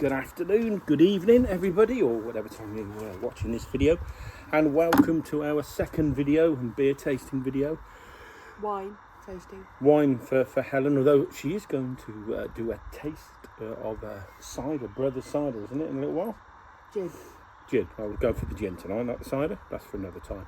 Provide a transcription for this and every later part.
good afternoon, good evening everybody, or whatever time you're watching this video, and welcome to our second video and beer tasting video. Wine tasting. Wine for Helen, although she is going to do a taste of a cider, brother cider, isn't it, in a little while? Gin. I'll go for the gin tonight, not the cider. That's for another time.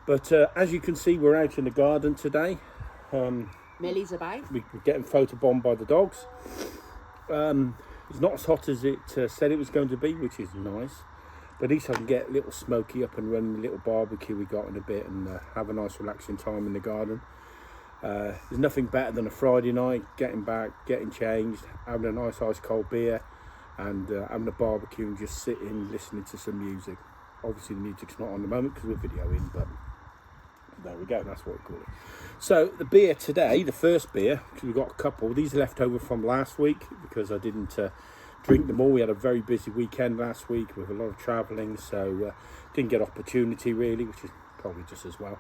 But as you can see, we're out in the garden today. Millie's about. We're getting photobombed by the dogs. It's not as hot as it said it was going to be, which is nice. But at least I can get a little smoky up and running, a little barbecue we got in a bit, and have a nice relaxing time in the garden. There's nothing better than a Friday night, getting back, getting changed, having a nice ice cold beer, and having a barbecue and just sitting, listening to some music. Obviously the music's not on at the moment because we're videoing, but there we go, that's what we call it. So the beer today, the first beer, because we've got a couple, these are left over from last week because I didn't drink them all. We had a very busy weekend last week with a lot of travelling, so didn't get opportunity really, which is probably just as well.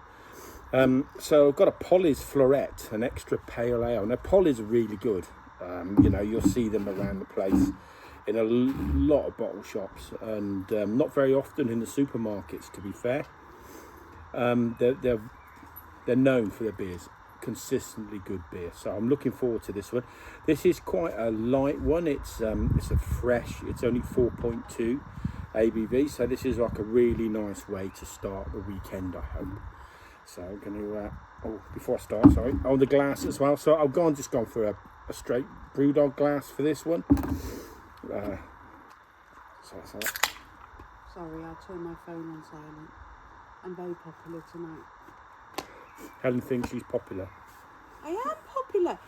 So I've got a Polly's Floret, an extra pale ale. Now Polly's are really good. You know, you'll see them around the place in a lot of bottle shops, and not very often in the supermarkets, to be fair. They're known for their beers, consistently good beer. So I'm looking forward to this one. This is quite a light one. It's a fresh. It's only 4.2 ABV. So this is like a really nice way to start the weekend, I hope. So I'm going to before I start, sorry, the glass as well. So I've just gone for a straight BrewDog glass for this one. Sorry. Sorry, I'll turn my phone on silent. I'm very popular tonight. Helen thinks she's popular. I am popular.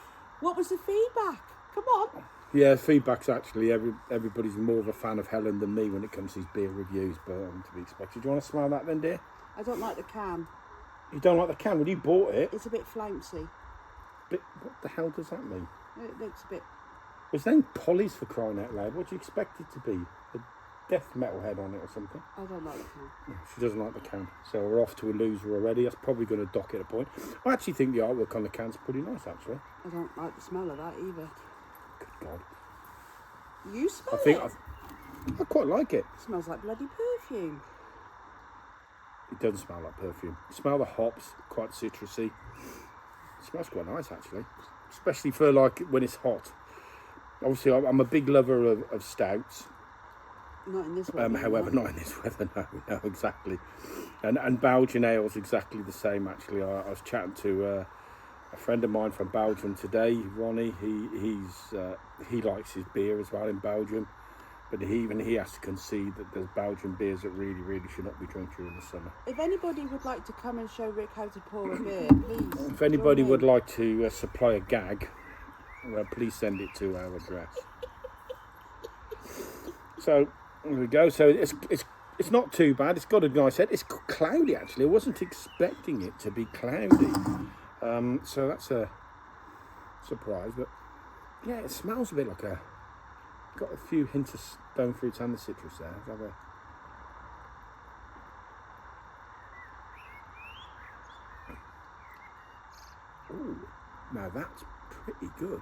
What was the feedback? Come on. Yeah, feedback's actually everybody's more of a fan of Helen than me when it comes to these beer reviews, but to be expected. Do you want to smell that then, dear? I don't like the can. You don't like the can? Well, you bought it. It's a bit flouncy. But what the hell does that mean? It looks a bit... It's named Polly's, for crying out loud. What do you expect it to be? A death metal head on it or something? I don't like the can. No, she doesn't like the can. So we're off to a loser already. That's probably going to dock it a point. I actually think the artwork on the can's pretty nice, actually. I don't like the smell of that either. Good God. You smell it? I quite like it. It smells like bloody perfume. It doesn't smell like perfume. You smell the hops, quite citrusy. It smells quite nice, actually. Especially for like when it's hot. Obviously, I'm a big lover of stouts. Not in this weather. However, not in this weather, no, exactly. And Belgian ale's exactly the same, actually. I was chatting to a friend of mine from Belgium today, Ronnie. He likes his beer as well in Belgium. But he has to concede that there's Belgian beers that really, really should not be drunk during the summer. If anybody would like to come and show Rick how to pour a beer, please. If anybody would like to supply a gag, well, please send it to our address. So there we go. So it's not too bad. It's got a nice head. It's cloudy actually. I wasn't expecting it to be cloudy. So that's a surprise. But yeah, it smells a bit like a. Got a few hints of stone fruits and the citrus there. Let's have a... Ooh, now that's pretty good.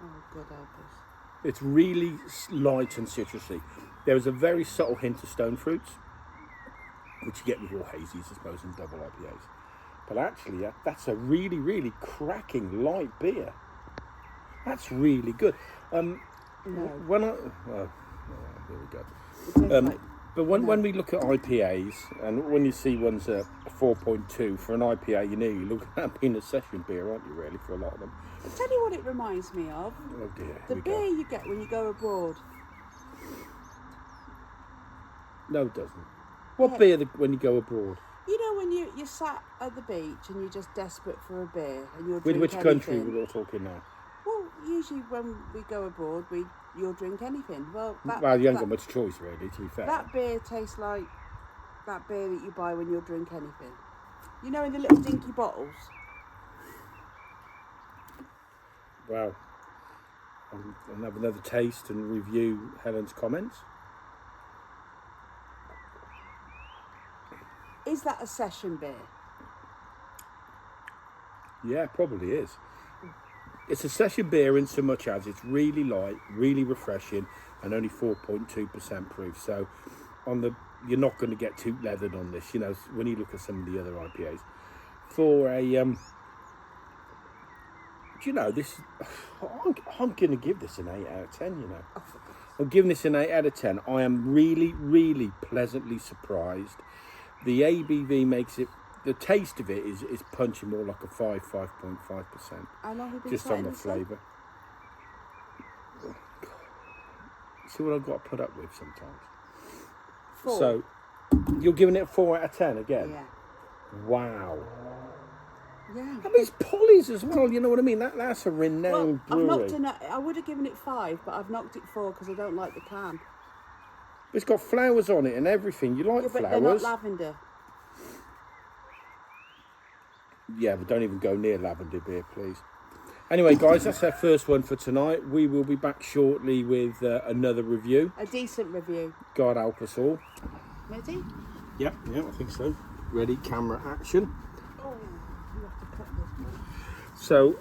Oh, good help us. It's really light and citrusy. There is a very subtle hint of stone fruits, which you get with your hazies, I suppose, and double IPAs. But actually, that's a really, really cracking light beer. That's really good. No. There we go. But when we look at IPAs, and when you see one's a 4.2 for an IPA, you're looking at being a session beer, aren't you, really, for a lot of them? I'll tell you what it reminds me of. Oh dear. The beer you get when you go abroad. No, it doesn't. What beer when you go abroad? You know when you're sat at the beach and you're just desperate for a beer and you'll With drink which anything. country we're all talking now? Well, usually when we go abroad, you'll drink anything. Well, You haven't got much choice, really, to be fair. That beer tastes like that beer that you buy when you'll drink anything. You know, in the little dinky bottles. Well, I'll have another taste and review Helen's comments. Is that a session beer? Yeah, probably is. It's a session beer in so much as it's really light, really refreshing, and only 4.2% proof. So, you're not going to get too leathered on this. You know, when you look at some of the other IPAs, for a this, I'm going to give this an 8 out of 10. You know, I'm giving this an 8 out of 10. I am really, really pleasantly surprised. The ABV makes it. The taste of it is punchy more like a 5.5%. How long have you been just on the flavour. See what I've got to put up with sometimes. 4. So, you're giving it a 4 out of 10 again? Yeah. Wow. Yeah. I mean, it's Polly's as well, you know what I mean? That's a renowned brewery. I would have given it 5, but I've knocked it 4 because I don't like the can. It's got flowers on it and everything. You like But flowers? they're not lavender. Yeah, but don't even go near lavender beer, please. Anyway, guys, that's our first one for tonight. We will be back shortly with another review. A decent review. God help us all. Ready? Yep, I think so. Ready, camera, action. Oh, you have to cut this. So,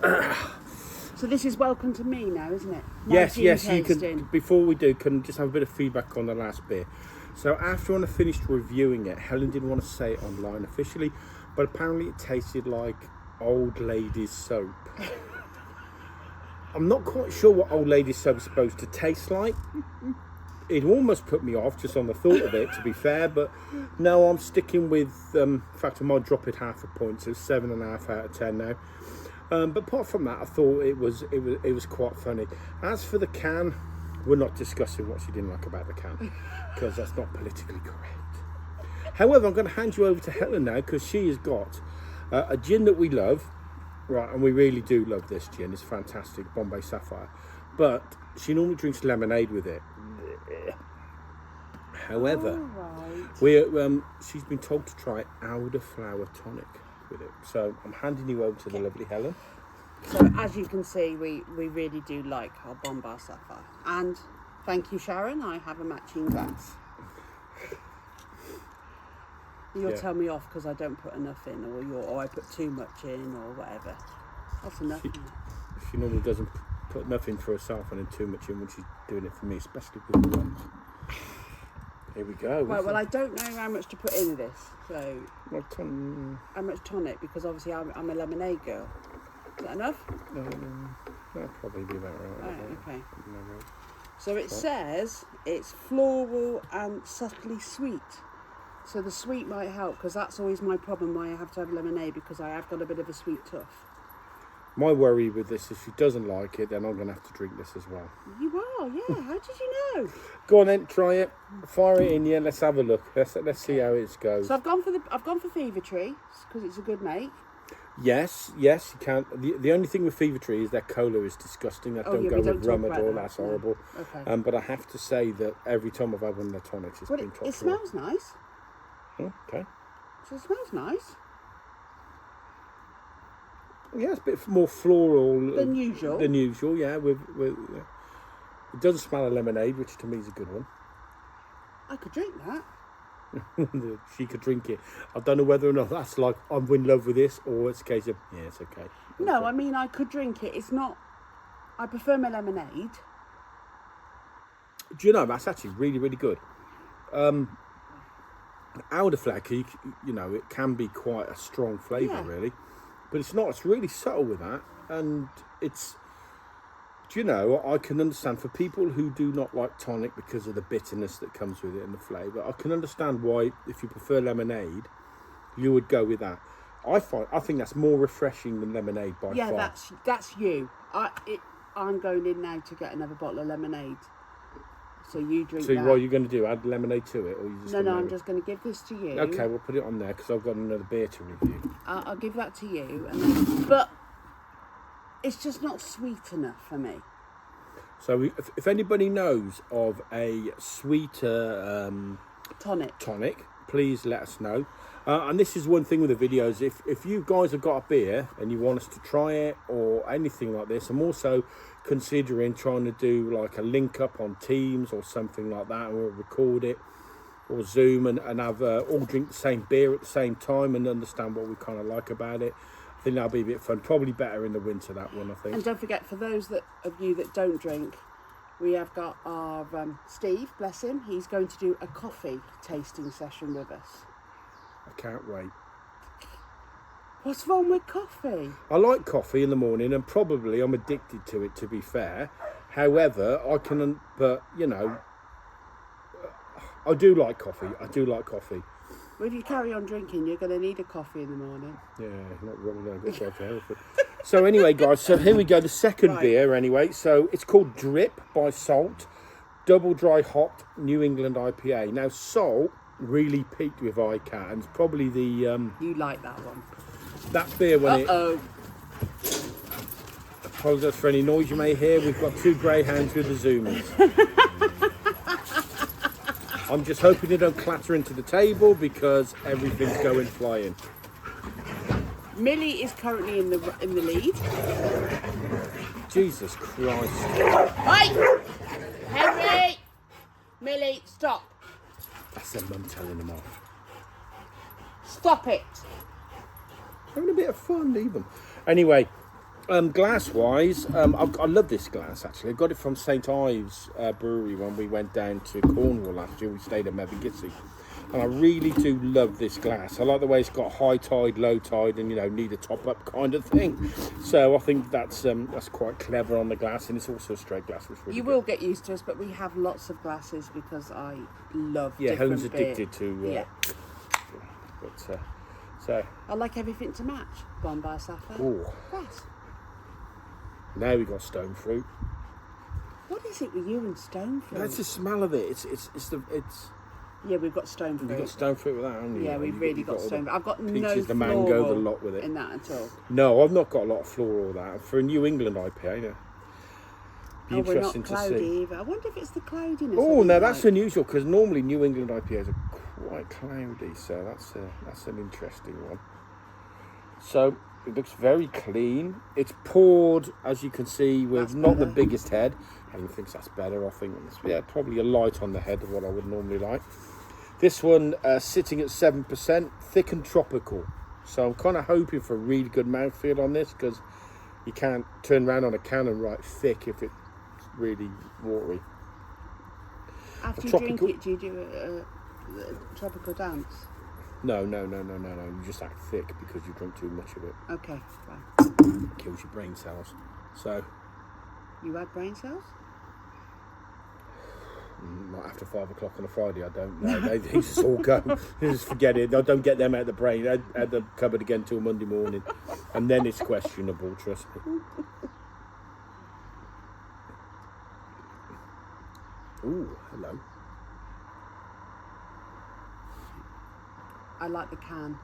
So this is welcome to me now, isn't it? yes, you tasting. can. Before we do, can just have a bit of feedback on the last beer. So after I finished reviewing it, Helen didn't want to say it online officially, but apparently it tasted like old lady's soap. I'm not quite sure what old lady's soap is supposed to taste like. It almost put me off just on the thought of it, to be fair, but no, I'm sticking with, in fact, I might drop it half a point, so 7.5 out of 10 now. But apart from that, I thought it was quite funny. As for the can, we're not discussing what she didn't like about the can, because that's not politically correct. However, I'm going to hand you over to Helen now, because she has got a gin that we love, right, and we really do love this gin. It's fantastic, Bombay Sapphire. But she normally drinks lemonade with it. However, she's been told to try elderflower tonic with it. So I'm handing you over to the lovely Helen. So as you can see, we really do like our Bombay Sapphire. And thank you, Sharon, I have a matching glass. You'll tell me off because I don't put enough in, or I put too much in, or whatever. That's enough. She normally doesn't put nothing for herself and then too much in when she's doing it for me, especially with the ones. Here we go. Right, well, I don't know how much to put in this, so how much tonic, because obviously I'm a lemonade girl. Is that enough? That'll probably be about right. Right, okay. So it says it's floral and subtly sweet. So the sweet might help, because that's always my problem why I have to have lemonade, because I have got a bit of a sweet tooth. My worry with this, if she doesn't like it, then I'm going to have to drink this as well. You are, yeah. How did you know? Go on then, try it. Fire it in, yeah. Let's have a look. Let's see how it goes. So I've gone for Fever Tree, because it's a good make. Yes, you can. The only thing with Fever Tree is their cola is disgusting. That don't go with rum at all. That's horrible. Okay. But I have to say that every time I've had one of their tonics, it's been top. It smells nice. Okay. So it smells nice. Yeah, it's a bit more floral than usual. Yeah. It doesn't smell of lemonade, which to me is a good one. I could drink that. She could drink it. I don't know whether or not that's like I'm in love with this, or it's a case of it's okay. No, I mean I could drink it. It's not. I prefer my lemonade. Do you know that's actually really, really good. Elderflower, it can be quite a strong flavour, really. But it's not. It's really subtle with that. And it's... I can understand for people who do not like tonic because of the bitterness that comes with it and the flavour, I can understand why, if you prefer lemonade, you would go with that. I think that's more refreshing than lemonade by far. Yeah, that's you. I'm going in now to get another bottle of lemonade. So you drink that. So what are you going to do? Add lemonade to it? Or you just No, I'm just going to give this to you. Okay, we'll put it on there because I've got another beer to review. I'll give that to you. But it's just not sweet enough for me. So if anybody knows of a sweeter tonic, please let us know. And this is one thing with the videos. If you guys have got a beer and you want us to try it or anything like this, I'm also considering trying to do like a link up on Teams or something like that, or record it or Zoom and have all drink the same beer at the same time and understand what we kind of like about it. I think that'll be a bit fun. Probably better in the winter, that one, I think. And don't forget, for those of you that don't drink, we have got our Steve, bless him. He's going to do a coffee tasting session with us. I can't wait. What's wrong with coffee? I like coffee in the morning, and probably I'm addicted to it, to be fair. However, but you know, I do like coffee. Well, if you carry on drinking, you're going to need a coffee in the morning. Yeah, not wrong there. Good job, Hereford. So anyway, guys, so here we go. The second beer, anyway. So it's called Drip by Salt, double dry hopped New England IPA. Now, Salt really peaked with ICAT, and it's probably the You like that one? that beer when Uh-oh. Apologise for any noise you may hear. We've got two greyhounds with the Zoomers. I'm just hoping they don't clatter into the table because everything's going flying. Millie is currently in the lead. Jesus Christ. Hey! Henry! Millie, stop. That's their mum telling them off. Stop it. Having a bit of fun, even. Anyway, glass-wise, I love this glass, actually. I got it from St Ives Brewery when we went down to Cornwall last year. We stayed at Mevagissey. And I really do love this glass. I like the way it's got high tide, low tide, and, you know, need a top-up kind of thing. So I think that's quite clever on the glass, and it's also a straight glass. Which really You will get used to us, but we have lots of glasses because I love yeah, different Helen's addicted to... yeah. But, so... I like everything to match. Bombay Sapphire. Ooh. Yes. Now we got stone fruit. What is it with you and stone fruit? That's the smell of it. It's Yeah, we've got stone fruit. You've got stone fruit with that, haven't you? Yeah, we've really got stone fruit. I've got peaches, no the mango, the floral lot with it. in that at all. No, I've not got a lot of floral or that. For a New England IPA, yeah. Be interesting we're not to cloudy see. either. I wonder if it's the cloudiness. Oh, no, that's unusual because normally New England IPAs are quite cloudy, so that's an interesting one. So it looks very clean. It's poured, as you can see, with That's not the better. biggest head. Everyone thinks that's better. I think it's probably a light on the head of what I would normally like. This one sitting at 7%, thick and tropical. So I'm kind of hoping for a really good mouthfeel on this because you can't turn around on a can and write thick if it's really watery. After you tropical- drink it, do you do a tropical dance? No. You just act thick because you drink too much of it. Okay, fine. It kills your brain cells. So, You had brain cells? not after 5 o'clock on a Friday, I don't know. They just all go. Just forget it. I don't get them out of the brain, out of the cupboard again till Monday morning. And then it's questionable, trust me. Ooh, hello. I like the can.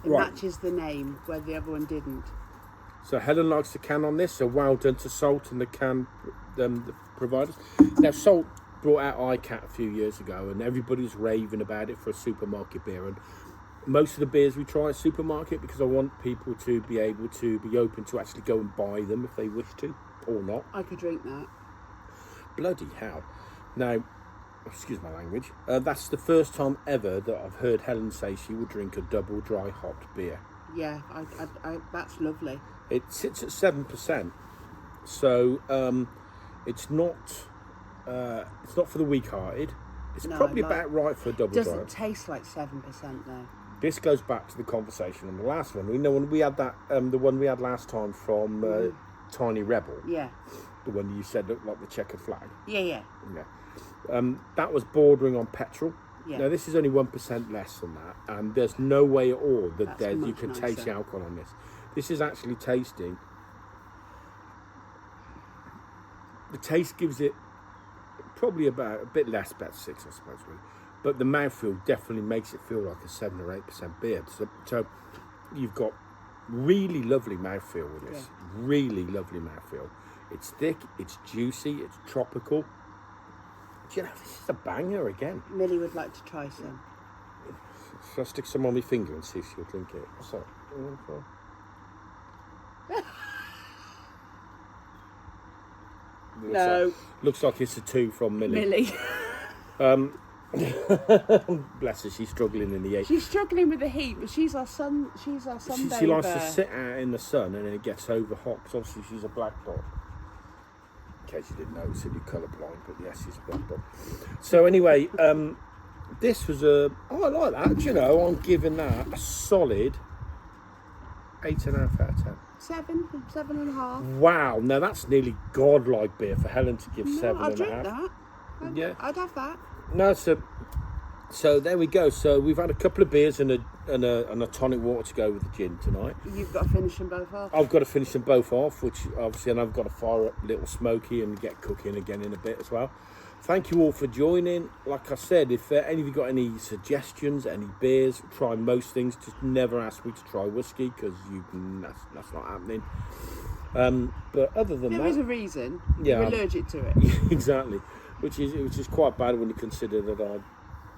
It Right. matches the name, where the other one didn't. So Helen likes the can on this, so well done to Salt and the can the providers. Now Salt brought out ICAT a few years ago and everybody's raving about it for a supermarket beer, and most of the beers we try at supermarket because I want people to be able to be open to actually go and buy them if they wish to, or not. I could drink that. Bloody hell. Now, excuse my language, that's the first time ever that I've heard Helen say she would drink a double dry hopped beer. Yeah, I that's lovely. It sits at 7%, so it's not for the weak-hearted. It's No, probably like- about right for a double Doesn't dry. taste like 7% though. This goes back to the conversation on the last one. We know when we had that, the one we had last time from Tiny Rebel, Yeah, the one you said looked like the checkered flag. yeah. Yeah, that was bordering on petrol. Yeah. Now this is only 1% less than that, and there's no way at all that That's you much can taste nicer. the alcohol on this. This is actually tasting. The taste gives it probably about a bit less, about 6, I suppose, really. But the mouthfeel definitely makes it feel like a 7 or 8% beer. So you've got really lovely mouthfeel with this. Yeah. Really lovely mouthfeel. It's thick, it's juicy, it's tropical. Do you know, this is a banger again. Millie would like to try some. Shall I stick some on my finger and see if she'll drink it? What's that? No. Looks like it's a 2 from Millie. Millie. Bless her, she's struggling in the heat. She's struggling with the heat, but she's our sun. She's our sunbather. She likes to sit out in the sun, and then it gets over hot. Because obviously she's a black dog. In case you didn't notice, if you're colourblind, but yes, she's a black dog. So anyway, this was I like that. You know, I'm giving that a solid 8.5 out of 10. 7.5. Wow, now that's nearly godlike beer for Helen to give No, 7.5. I'd drink that. Yeah. I'd have that. No, so there we go. So we've had a couple of beers and a tonic water to go with the gin tonight. You've got to finish them both off. I've got to finish them both off, which obviously, and I've got to fire up Little Smoky and get cooking again in a bit as well. Thank you all for joining. Like I said, if any of you got any suggestions, any beers, try most things. Just never ask me to try whiskey because that's not happening. But other than there that, is a reason. Yeah, You're allergic to it. exactly. Which is quite bad when you consider that I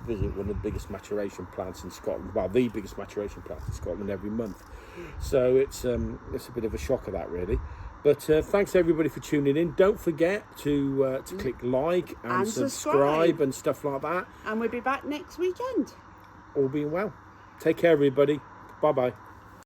visit one of the biggest maturation plants in Scotland. Well, the biggest maturation plant in Scotland every month. So it's a bit of a shock of that, really. But thanks everybody for tuning in. Don't forget to click like and subscribe and stuff like that. And we'll be back next weekend. All being well. Take care, everybody. Bye bye.